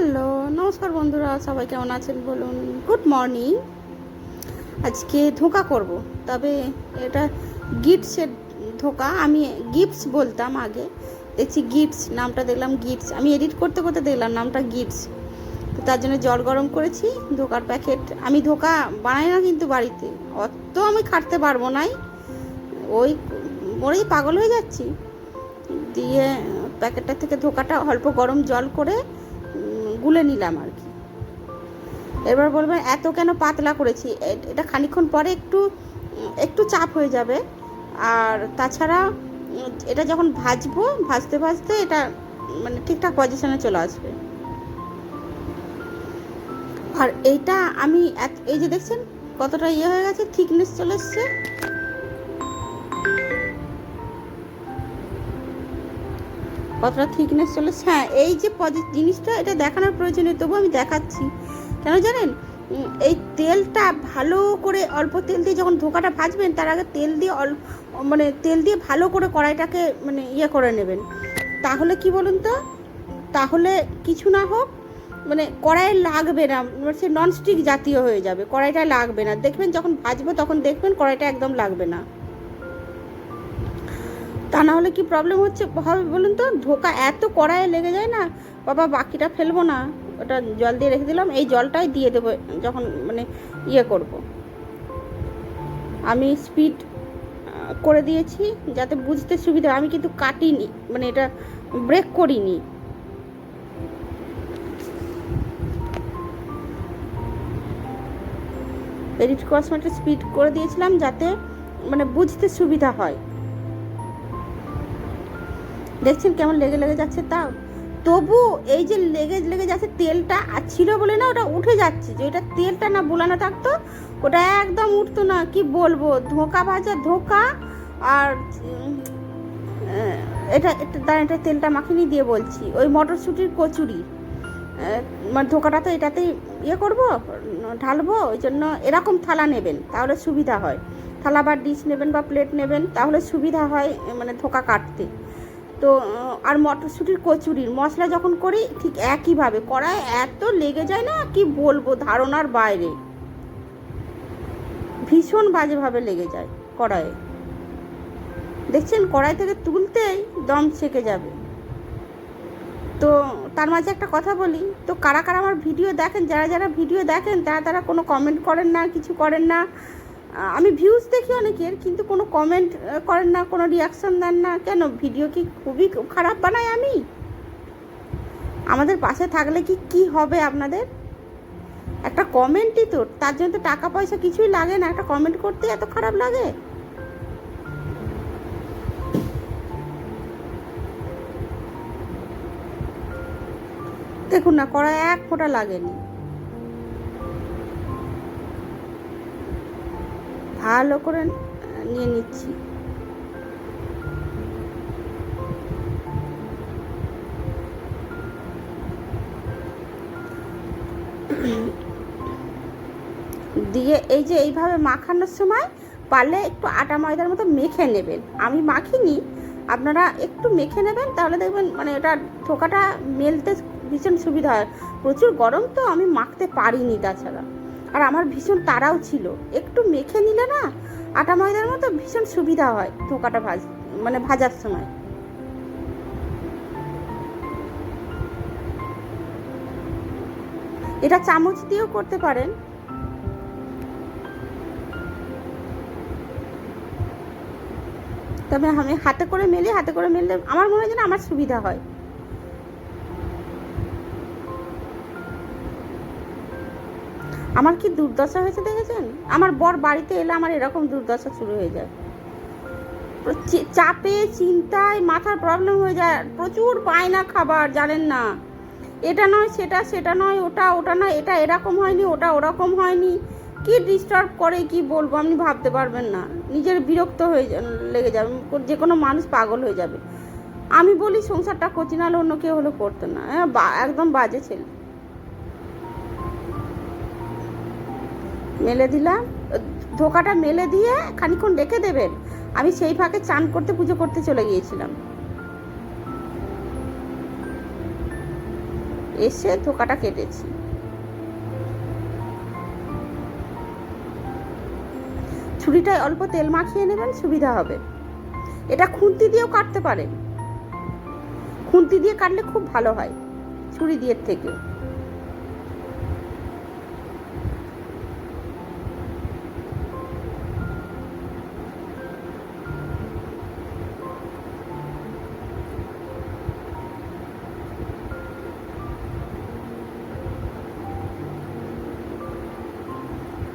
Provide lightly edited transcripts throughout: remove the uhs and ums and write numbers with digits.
Hello, নমস্কার বন্ধুরা, সবাই কেমন আছেন বলুন। Good morning. আজকে ধোঁকা করব, তবে এটা গিটসের ধোঁকা। আমি গিফটস বলতাম আগে, দেখছি গিটস নামটা দেখলাম গিটস। আমি এডিট করতে করতে দেখলাম নামটা গিটস। তো তার জন্য জল গরম করেছি, ধোঁকার প্যাকেট। আমি ধোঁকা বানাই না কিন্তু বাড়িতে, অত আমি খাটতে পারবো নাই, ওই মরেই পাগল হয়ে যাচ্ছি। দিয়ে প্যাকেটটা থেকে ধোঁকাটা অল্প গরম জল করে গুলে নিলাম আর কি। এবার বলবেন এত কেন পাতলা করেছি, এটা খানিকক্ষণ পরে একটু একটু চাপ হয়ে যাবে। আর তাছাড়া এটা যখন ভাজবো, ভাজতে ভাজতে এটা মানে ঠিকঠাক পজিশনে চলে আসবে। আর এইটা আমি এই যে দেখছেন কতটা ইয়ে হয়ে গেছে, থিকনেস চলে এসছে। কতটা থিকনেস চলেছে। হ্যাঁ, এই যে জিনিসটা এটা দেখানোর প্রয়োজনীয়, তবু আমি দেখাচ্ছি। কেন জানেন, এই তেলটা ভালো করে অল্প তেল দিয়ে যখন ধোঁকাটা ভাজবেন, তার আগে তেল দিয়ে তেল দিয়ে ভালো করে কড়াইটাকে ইয়ে করে নেবেন। তাহলে কি বলুন তো, তাহলে কিছু না হোক কড়াইয়ে লাগবে না, সে ননস্টিক জাতীয় হয়ে যাবে, কড়াইটা লাগবে না। দেখবেন যখন ভাজবো তখন দেখবেন কড়াইটা একদম লাগবে না। তা না হলে কি প্রবলেম হবে বলুন তো, ধোঁকা এত কড়াইয়ে লেগে যায় না বাবা। বাকিটা ফেলবো না, ওটা জল দিয়ে রেখে দিলাম, এই জলটাই দিয়ে দেবো যখন ইয়ে করব। আমি স্পিড করে দিয়েছি যাতে বুঝতে সুবিধা। আমি কিন্তু কাটিনি, এটা ব্রেক করিনি। এডিট করার সময় স্পিড করে দিয়েছিলাম যাতে বুঝতে সুবিধা হয়। দেখছেন কেমন লেগে লেগে যাচ্ছে, তাও তবু এই যে লেগে যাচ্ছে, তেলটা ছিল বলে না ওটা উঠে যাচ্ছে। যে ওটা তেলটা না বুলানো থাকতো, ওটা একদম উঠতো না। কি বলবো, ধোঁকা ভাজা ধোঁকা। আর এটা তেলটা মাখিনি দিয়ে বলছি, ওই মটরশুঁটির কচুরি ধোঁকাটা তো এটাতেই ইয়ে করবো, ঢালবো। ওই জন্য এরকম থালা নেবেন, তাহলে সুবিধা হয়। থালা বা ডিশ নেবেন বা প্লেট নেবেন, তাহলে সুবিধা হয় ধোঁকা কাটতে। তো আর মটরশুঁটির কচুরির মশলা যখন করি ঠিক একইভাবে কড়াই এত লেগে যায় না, কি বলবো, ধারণার বাইরে। ভীষণ বাজেভাবে লেগে যায় কড়াইয়ে। দেখছেন কড়াই থেকে তুলতেই দম ছেকে যাবে। তো তার মাঝে একটা কথা বলি, তো কারা কারা আমার ভিডিও দেখেন, যারা ভিডিও দেখেন তারা কোনো কমেন্ট করেন না, কিছু করেন না। আমি ভিউজ দেখি অনেকের, কিন্তু কোনো কমেন্ট করেন না, কোনো রিয়াকশান দেন না কেন? ভিডিও কি খুবই খারাপ বানাই আমি? আমাদের পাশে থাকলে কি হবে আপনাদের? একটা কমেন্টই তো, তার জন্য তো টাকা পয়সা কিছুই লাগে না, একটা কমেন্ট করতে এত খারাপ লাগে? দেখুন না, কড়াই এক ফোঁটা লাগেনি। ভালো করে নিয়ে নিচ্ছি। দিয়ে এই যে এইভাবে মাখানোর সময় পারলে একটু আটা ময়দার মতো মেখে নেবেন। আমি মাখিনি, আপনারা একটু মেখে নেবেন, তাহলে দেখবেন এটা ধোঁকাটা মেলতে ভীষণ সুবিধা হয়। প্রচুর গরম তো, আমি মাখতে পারিনি তাছাড়া। আর আমার ভীষণ তাড়াও ছিল, একটু মেখে নিলে না আটা ময়দার মতো ভীষণ সুবিধা হয় ধোঁকাটা ভাজার সময়। এটা চামচ দিয়েও করতে পারেন। তবে আমি হাতে করে মেলে আমার মনে হয় যেন আমার সুবিধা হয়। আমার কি দুর্দশা হয়েছে দেখেছেন? আমার বর বাড়িতে এলে আমার এরকম দুর্দশা শুরু হয়ে যায়। চাপে চিন্তায় মাথার প্রবলেম হয়ে যায়, প্রচুর বায়না খাবার, জানেন না, এটা নয় সেটা নয়, ওটা নয়, এটা এরকম হয়নি, ওটা ওরকম হয়নি। কি ডিস্টার্ব করে কি বলবো, আপনি ভাবতে পারবেন না। নিজের বিরক্ত হয়ে লেগে যাবে, যে কোনো মানুষ পাগল হয়ে যাবে। আমি বলি সংসারটা করছি, নাহলে অন্য কেউ হলে করতো না। একদম বাজে ছেলে। মেলে দিলাম, ধোঁকাটা মেলে দিয়ে খানিকক্ষণ রেখে দেবেন। আমি সেই ফাঁকে চান করতে, পুজো করতে চলে গিয়েছিলাম। এসে ধোকাটা কেটেছি। ছুরিটায় অল্প তেল মাখিয়ে নেবেন, সুবিধা হবে। এটা খুন্তি দিয়েও কাটতে পারেন, খুন্তি দিয়ে কাটলে খুব ভালো হয় ছুরি দিয়ে থেকে।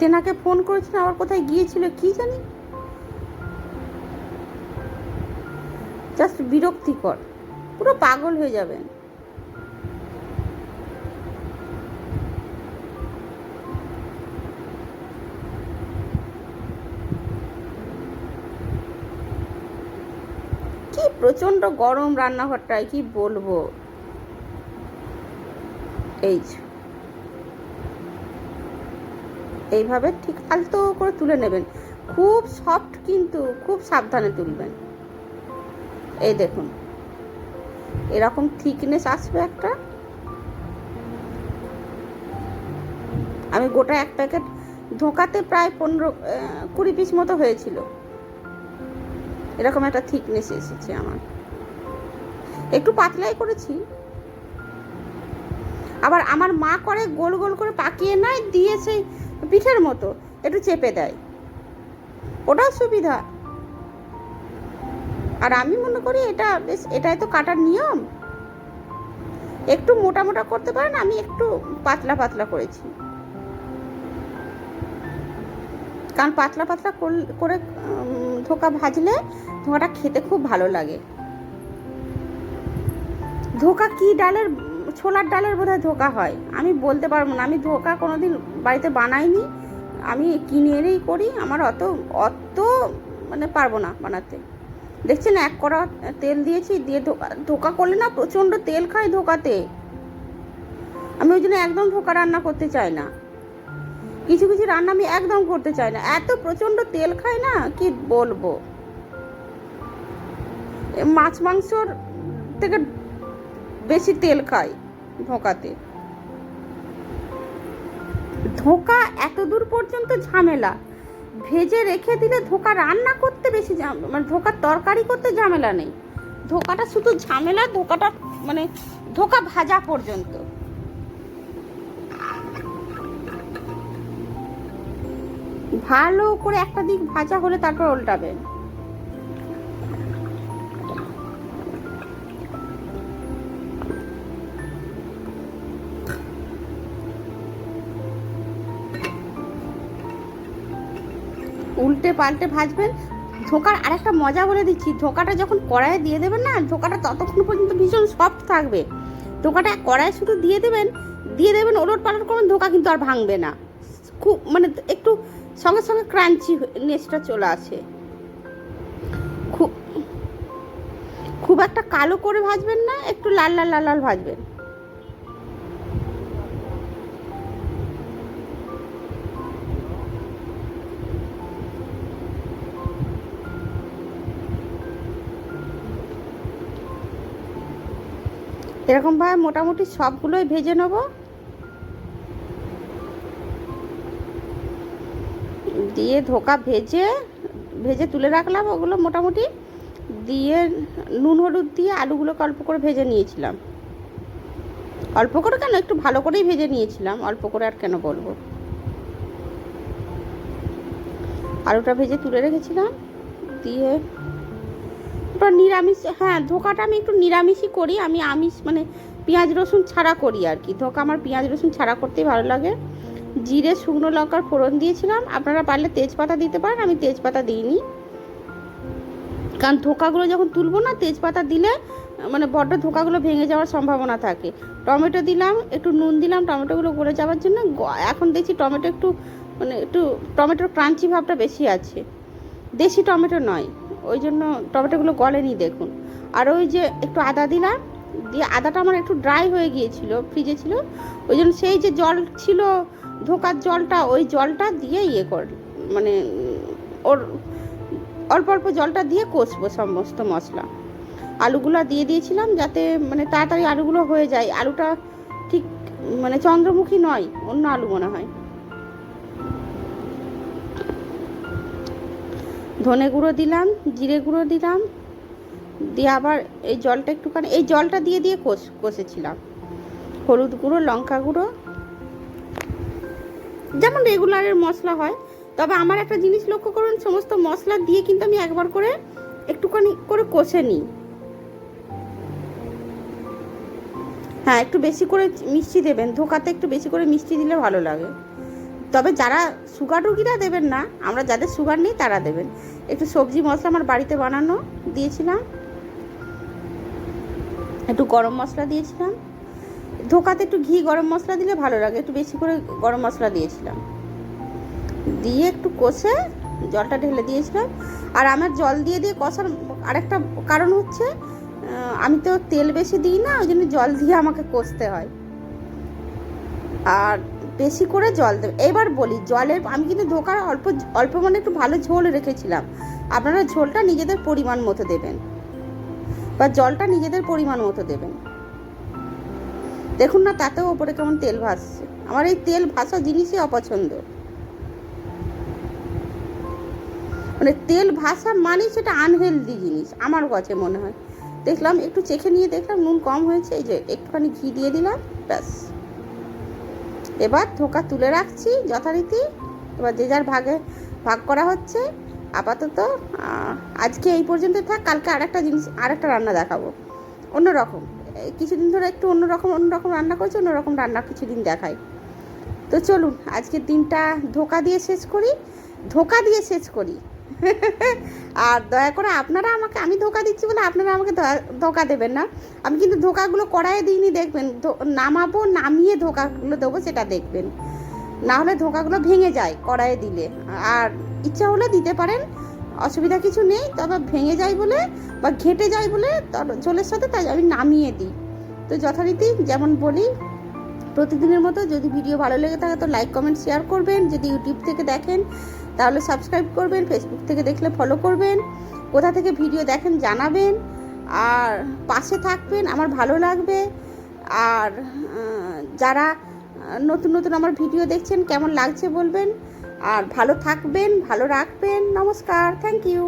তেনাকে ফোন করেছিলাম, আবার কোথায় গিয়েছিল কি জানি, জাস্ট বিরক্তিকর, পুরো পাগল হয়ে যাবেন। কি প্রচন্ড গরম রান্নাঘরটায়, কি বলবো। এইভাবে ঠিক আলতো করে তুলে নেবেন, খুব সফট কিন্তু খুব সাবধানে তুলবেন। এই দেখুন এরকম থিকনেস আসবে একটা। আমি গোটা এক প্যাকেট ধোকাতে প্রায় 15-20 পিস মতো হয়েছিল, এরকম একটা থিকনেস এসেছে আমার। একটু পাতলাই করেছি। আবার আমার মা করে গোল গোল করে পাকিয়ে নেয়, দিয়ে সেই পিঠের মতো একটু চেপে দেয়, ওটাও সুবিধা। আর আমি মনে করি এটা বেশ, এটাই তো কাটার নিয়ম। একটু মোটা মোটা করতে পারেন, আমি একটু পাতলা পাতলা করেছি, কারণ পাতলা পাতলা করে ধোকা ভাজলে ধোকাটা খেতে খুব ভালো লাগে। ধোকা কি ডালের, ছোলার ডালের বোধহয় ধোকা হয়, আমি বলতে পারবো না, আমি ধোকা কোনোদিন বাড়িতে বানাইনি, আমি কিনে এনেই করি। আমার অত মানে পারবো না বানাতে। দেখছেন এক কড়া তেল দিয়েছি, দিয়ে ধোকা করলে না প্রচণ্ড তেল খায় ধোকাতে। আমি ওই জন্য একদম ধোকা রান্না করতে চাই না, কিছু কিছু রান্না আমি একদম করতে চাই না, এত প্রচণ্ড তেল খায় না কি বলবো। মাছ মাংসর থেকে বেশি তেল খায় ধোকাতে। ধোকা এত দূর পর্যন্ত ঝামেলা, ভেজে রেখে দিলে ধোকা রান্না করতে বেশি মানে ধোকার তরকারি করতে ঝামেলা নেই, ধোকাটা শুধু ঝামেলা ধোকাটা মানে ধোকা ভাজা পর্যন্ত। ভালো করে একটা দিক ভাজা হলে তারপর উল্টাবেন। উল্টে পাল্টে ভাজবেন। ধোকার আরেকটা মজা বলে দিচ্ছি, ধোকাটা যখন কড়াইয়ে দিয়ে দেবেন না, ধোকাটা ততক্ষণ পর্যন্ত ভীষণ সফট থাকবে। ধোকাটা কড়াইয়ে শুধু দিয়ে দেবেন ওলট পালট করবেন, ধোকা কিন্তু আর ভাঙবে না, খুব মানে একটু সঙ্গে সঙ্গে ক্রাঞ্চি নেসটা চলে আসে। খুব একটা কালো করে ভাজবেন না, একটু লাল লাল লাল লাল ভাজবেন। এরকমভাবে মোটামুটি সবগুলোই ভেজে নেব। দিয়ে ধোকা ভেজে তুলে রাখলাম, ওগুলো মোটামুটি দিয়ে নুন হলুদ দিয়ে আলুগুলোকে অল্প করে ভেজে নিয়েছিলাম। অল্প করে কেন, একটু ভালো করেই ভেজে নিয়েছিলাম, অল্প করে আর কেন বলবো। আলুটা ভেজে তুলে রেখেছিলাম। দিয়ে ওটা নিরামিষ, হ্যাঁ ধোকাটা আমি একটু নিরামিষই করি, আমি আমিষ মানে পেঁয়াজ রসুন ছাড়া করি আর কি। ধোকা আমার পেঁয়াজ রসুন ছাড়া করতেই ভালো লাগে। জিরে শুকনো লঙ্কার ফোড়ন দিয়েছিলাম, আপনারা পারলে তেজপাতা দিতে পারেন, আমি তেজপাতা দিইনি, কারণ ধোকাগুলো যখন তুলবো না তেজপাতা দিলে মানে বড্ড ধোকাগুলো ভেঙে যাওয়ার সম্ভাবনা থাকে। টমেটো দিলাম, একটু নুন দিলাম টমেটোগুলো গলে যাওয়ার জন্য। এখন দেখছি টমেটো একটু মানে একটু টমেটোর ক্রাঞ্চি ভাবটা বেশি আছে, দেশি টমেটো নয়, ওই জন্য টমেটোগুলো গলেনি দেখুন। আর ওই যে একটু আদা দিলাম, দিয়ে আদাটা আমার একটু ড্রাই হয়ে গিয়েছিল, ফ্রিজে ছিল, ওই জন্য সেই যে জল ছিল ধোকার জলটা, ওই জলটা দিয়ে মানে ওর অল্প অল্প জলটা দিয়ে কষবো সমস্ত মশলা। আলুগুলো দিয়ে দিয়েছিলাম যাতে মানে তাড়াতাড়ি আলুগুলো হয়ে যায়। আলুটা ঠিক মানে চন্দ্রমুখী নয়, অন্য আলু মনে হয়। ধনে গুঁড়ো দিলাম, জিরে গুঁড়ো দিলাম, দিয়ে আবার এই জলটা একটুখানি, এই জলটা দিয়ে দিয়ে কষেছিলাম। হলুদ গুঁড়ো, লঙ্কা গুঁড়ো, যেমন রেগুলারের মশলা হয়। তবে আমার একটা জিনিস লক্ষ্য করুন, সমস্ত মশলা দিয়ে কিন্তু আমি একবার করে একটুখানি করে কষে নিই। হ্যাঁ, একটু বেশি করে মিষ্টি দেবেন, ধোকাতে একটু বেশি করে মিষ্টি দিলে ভালো লাগে। তবে যারা সুগার রুগীরা দেবেন না, আমরা যাদের সুগার নেই তারা দেবেন। একটু সবজি মশলা আমার বাড়িতে বানানো দিয়েছিলাম, একটু গরম মশলা দিয়েছিলাম। ধোকাতে একটু ঘি গরম মশলা দিলে ভালো লাগে, একটু বেশি করে গরম মশলা দিয়েছিলাম। দিয়ে একটু কষে জলটা ঢেলে দিয়েছিলাম। আর আমার জল দিয়ে দিয়ে কষার আরেকটা কারণ হচ্ছে, আমি তো তেল বেশি দিই না, ওই জন্য জল দিয়ে আমাকে কষতে হয়। আর বেশি করে জল দেবে। এবার বলি, জলের আমি কিন্তু ধোকার অল্প অল্প মানে একটু ভালো ঝোল রেখেছিলাম। আপনারা ঝোলটা নিজেদের পরিমাণ মতো দেবেন, বা জলটা নিজেদের পরিমাণ মতো দেবেন। দেখুন না, তাতেও ওপরে কেমন তেল ভাসছে। আমার এই তেল ভাসা জিনিসই অপছন্দ। মানে তেল ভাসা মানে সেটা আনহেলদি জিনিস আমার কাছে মনে হয়। দেখলাম, একটু চেখে নিয়ে দেখলাম নুন কম হয়েছে, এই যে একটুখানি ঘি দিয়ে দিলাম, ব্যাস। এবার ধোকা তুলে রাখছি যথারীতি। এবার যে যার ভাগ করা হচ্ছে। আপাতত আজকে এই পর্যন্ত থাক। কালকে আরেকটা রান্না দেখাবো, অন্যরকম। কিছুদিন ধরে একটু অন্যরকম রান্না করছি, অন্যরকম রান্না কিছুদিন দেখাই। তো চলুন, আজকের দিনটা ধোকা দিয়ে শেষ করি। আর দয়া করে আপনারা আমাকে, আমি ধোকা দিচ্ছি বলে আপনারা আমাকে ধোকা দেবেন না। আমি কিন্তু ধোকাগুলো কড়াইয়ে দিইনি, দেখবেন নামিয়ে ধোকাগুলো দেবো, সেটা দেখবেন। না হলে ধোকাগুলো ভেঙে যায় কড়াইয়ে দিলে। আর ইচ্ছা হলে দিতে পারেন, অসুবিধা কিছু নেই। তবে ভেঙে যায় বলে বা ঘেটে যায় বলে ঝোলের সাথে, তাই আমি নামিয়ে দিই। তো যথারীতি যেমন বলি প্রতিদিনের মতো, যদি ভিডিও ভালো লেগে থাকে তো লাইক কমেন্ট শেয়ার করবেন। যদি ইউটিউব থেকে দেখেন তাহলে সাবস্ক্রাইব করবেন, ফেসবুক থেকে দেখলে ফলো করবেন, কোথা থেকে ভিডিও দেখেন জানাবেন, আর পাশে থাকবেন, আমার ভালো লাগবে। আর যারা নতুন নতুন আমার ভিডিও দেখছেন কেমন লাগছে বলবেন। আর ভালো থাকবেন, ভালো রাখবেন। নমস্কার, থ্যাংক ইউ।